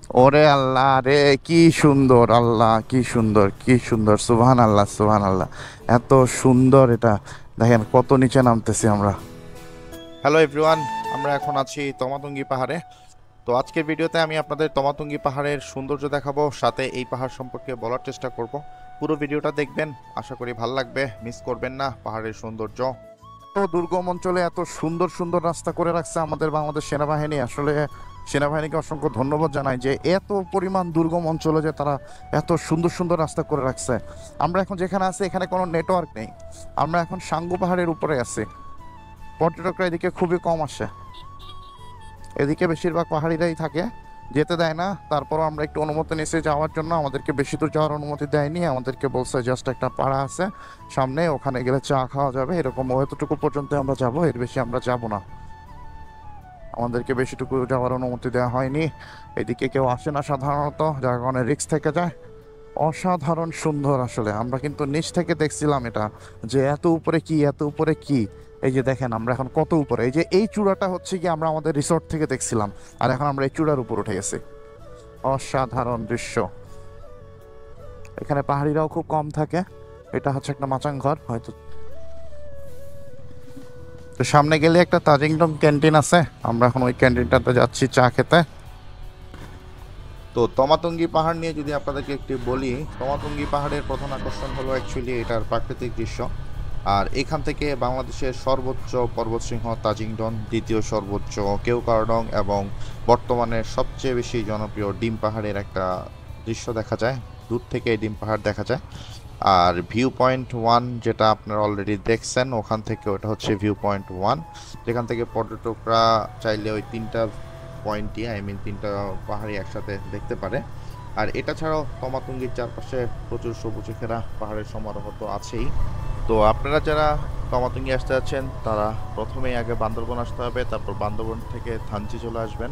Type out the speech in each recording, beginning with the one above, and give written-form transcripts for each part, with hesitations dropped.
ওরে আল্লাহ রে, কি সুন্দর! আল্লাহ, কি সুন্দর, কি সুন্দর! সুবহান আল্লাহ, সুবহান আল্লাহ। এত সুন্দর এটা! দেখেন কত নিচে নামতেছি আমরা। হ্যালো এভরিওয়ান, আমরা এখন আছি তমাতুঙ্গি পাহাড়ে। তো আজকের ভিডিওতে আমি আপনাদের তমাতুঙ্গি পাহাড়ের সৌন্দর্য দেখাবো, সাথে এই পাহাড় সম্পর্কে বলার চেষ্টা করব। পুরো ভিডিওটা দেখবেন, আশা করি ভালো লাগবে, মিস করবেন না পাহাড়ের সৌন্দর্য। তো দুর্গম অঞ্চলে এত সুন্দর সুন্দর রাস্তা করে রাখছে আমাদের বাংলাদেশ সেনাবাহিনী। আসলে সেনাবাহিনীকে অসংখ্য ধন্যবাদ জানাই যে এত পরিমাণ দুর্গম অঞ্চলে যে তারা এত সুন্দর সুন্দর রাস্তা করে রাখছে। আমরা এখন যেখানে আছি এখানে কোনো নেটওয়ার্ক নেই। আমরা এখন সাঙ্গু পাহাড়ের উপরে আছি। পর্যটকরা এদিকে খুবই কম আসে, এদিকে বেশিরভাগ পাহাড়িরাই থাকে, যেতে দেয় না। তারপরও আমরা একটু অনুমতি নিয়েছি যাওয়ার জন্য, আমাদেরকে বেশি দূর যাওয়ার অনুমতি দেয়নি। আমাদেরকে বলছে জাস্ট একটা পাড়া আছে সামনে, ওখানে গেলে চা খাওয়া যাবে, এরকম এতটুকু পর্যন্ত আমরা যাব, এর বেশি আমরা যাব না। আমাদেরকে বেশিটুকু যাওয়ার অনুমতি দেওয়া হয়নি। এদিকে কেউ আসে না সাধারণত, যার কারণে রিস্ক থেকে যায়। অসাধারণ সুন্দর আসলে। আমরা কিন্তু নিচ থেকে দেখছিলাম এটা, যে এত উপরে কি, এত উপরে কি। এই যে দেখেন আমরা এখন কত উপরে, এই যে এই চূড়াটা হচ্ছে কি আমরা আমাদের রিসোর্ট থেকে দেখছিলাম, আর এখন আমরা এই চূড়ার উপর উঠে গেছি। অসাধারণ দৃশ্য। এখানে পাহাড়িরাও খুব কম থাকে। এটা হচ্ছে একটা মাচাং ঘর হয়তো। তো সামনে গেলে একটা তাজিংডং ক্যান্টিন আছে, আমরা এখন ওই ক্যান্টিনটাতে যাচ্ছি চা খেতে। তো তমাতুঙ্গি পাহাড় নিয়ে যদি আপনাদেরকে একটু বলি, তমাতুঙ্গি পাহাড়ের প্রধান আকর্ষণ হলো অ্যাকচুয়ালি এটার প্রাকৃতিক দৃশ্য। আর এখান থেকে বাংলাদেশের সর্বোচ্চ পর্বতশৃঙ্গ তাজিংডং, দ্বিতীয় সর্বোচ্চ কেওক্রাডং, এবং বর্তমানে সবচেয়ে বেশি জনপ্রিয় ডিম পাহাড়ের একটা দৃশ্য দেখা যায়। দূর থেকে এই ডিম পাহাড় দেখা যায়। আর ভিউ পয়েন্ট ওয়ান, যেটা আপনারা অলরেডি দেখছেন, ওখান থেকে ওটা হচ্ছে ভিউ পয়েন্ট ওয়ান, যেখান থেকে পর্যটকরা চাইলে ওই তিনটা পয়েন্টই, তিনটা পাহাড়ি একসাথে দেখতে পারে। আর এটা ছাড়াও তমাতুঙ্গির চারপাশে প্রচুর সবুজে ঘেরা পাহাড়ের সমারোহ তো আছেই। তো আপনারা যারা তমাতুঙ্গি আসতে যাচ্ছেন তারা প্রথমেই আগে বান্দরবন আসতে হবে, তারপর বান্দরবন থেকে থানচি চলে আসবেন।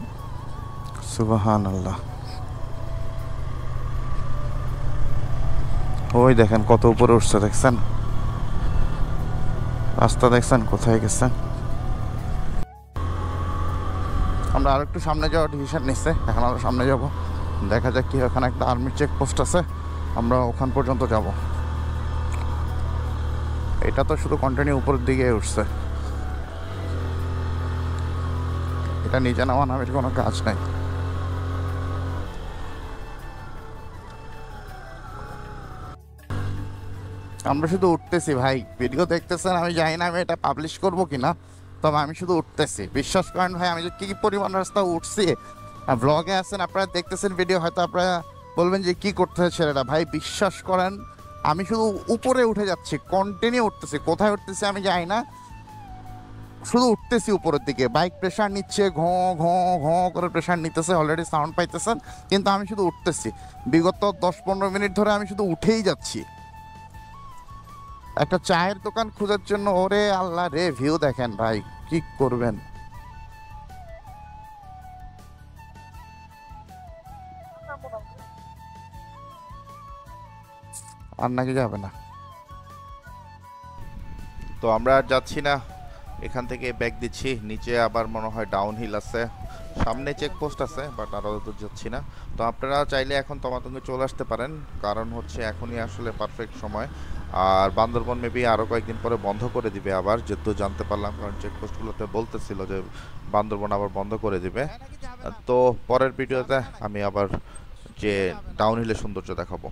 সুবহান আল্লাহ। ওই দেখেন কত উপরে উঠছে, দেখছেন রাস্তা, দেখছেন কোথায় গেছে। আমরা আর একটু সামনে যাওয়ার ডিসিশন নিচ্ছে, এখন আমরা সামনে যাব, দেখা যাক কি। ওখানে একটা আর্মি চেকপোস্ট আছে, আমরা ওখান পর্যন্ত যাব। এটা তো শুধু কন্টিনিউ উপরের দিকে উঠছে, এটা নিচে নামা নামের কোনো কাজ নাই। আমরা শুধু উঠতেছি ভাই, ভিডিও দেখতেছেন, আমি জানি না আমি এটা পাবলিশ করবো কিনা, তবে আমি শুধু উঠতেছি। বিশ্বাস করেন ভাই, আমি যে কি পরিমাণ রাস্তা উঠছি। ব্লগে আছেন আপনারা, দেখতেছেন ভিডিও, হয়তো আপনারা বলবেন যে কি করতে হয় ছেলেটা। ভাই বিশ্বাস করেন, আমি শুধু উপরে উঠে যাচ্ছি, কন্টিনিউ উঠতেছি। কোথায় উঠতেছি আমি জানি না, শুধু উঠতেছি উপরের দিকে। বাইক প্রেশার নিচ্ছে, ঘ ঘ ঘ করে প্রেশার নিতেছে, অলরেডি সাউন্ড পাইতেছেন, কিন্তু আমি শুধু উঠতেছি। বিগত 10-15 মিনিট ধরে আমি শুধু উঠেই যাচ্ছি একটা চায়ের দোকান খোঁজার জন্য। ওরে আল্লাহ রে, ভিউ দেখেন ভাই, কি করবেন। আর নাকি যাবে না। তো আমরা আর যাচ্ছি না, এখান থেকে ব্যাক দিচ্ছি নিচে। আবার মনে হয় ডাউন হিল আছে, সামনে চেকপোস্ট আছে, বাট আরও তো যাচ্ছি না। তো আপনারা চাইলে এখন তমাতুঙ্গি চলে আসতে পারেন, কারণ হচ্ছে এখনই আসলে পারফেক্ট সময়। আর বান্দরবন মেবি আরও কয়েকদিন পরে বন্ধ করে দিবে আবার, যেহেতু জানতে পারলাম, কারণ চেকপোস্টগুলোতে বলতেছিল যে বান্দরবন আবার বন্ধ করে দিবে। তো পরের ভিডিওতে আমি আবার যে ডাউন হিলের সৌন্দর্য দেখাবো।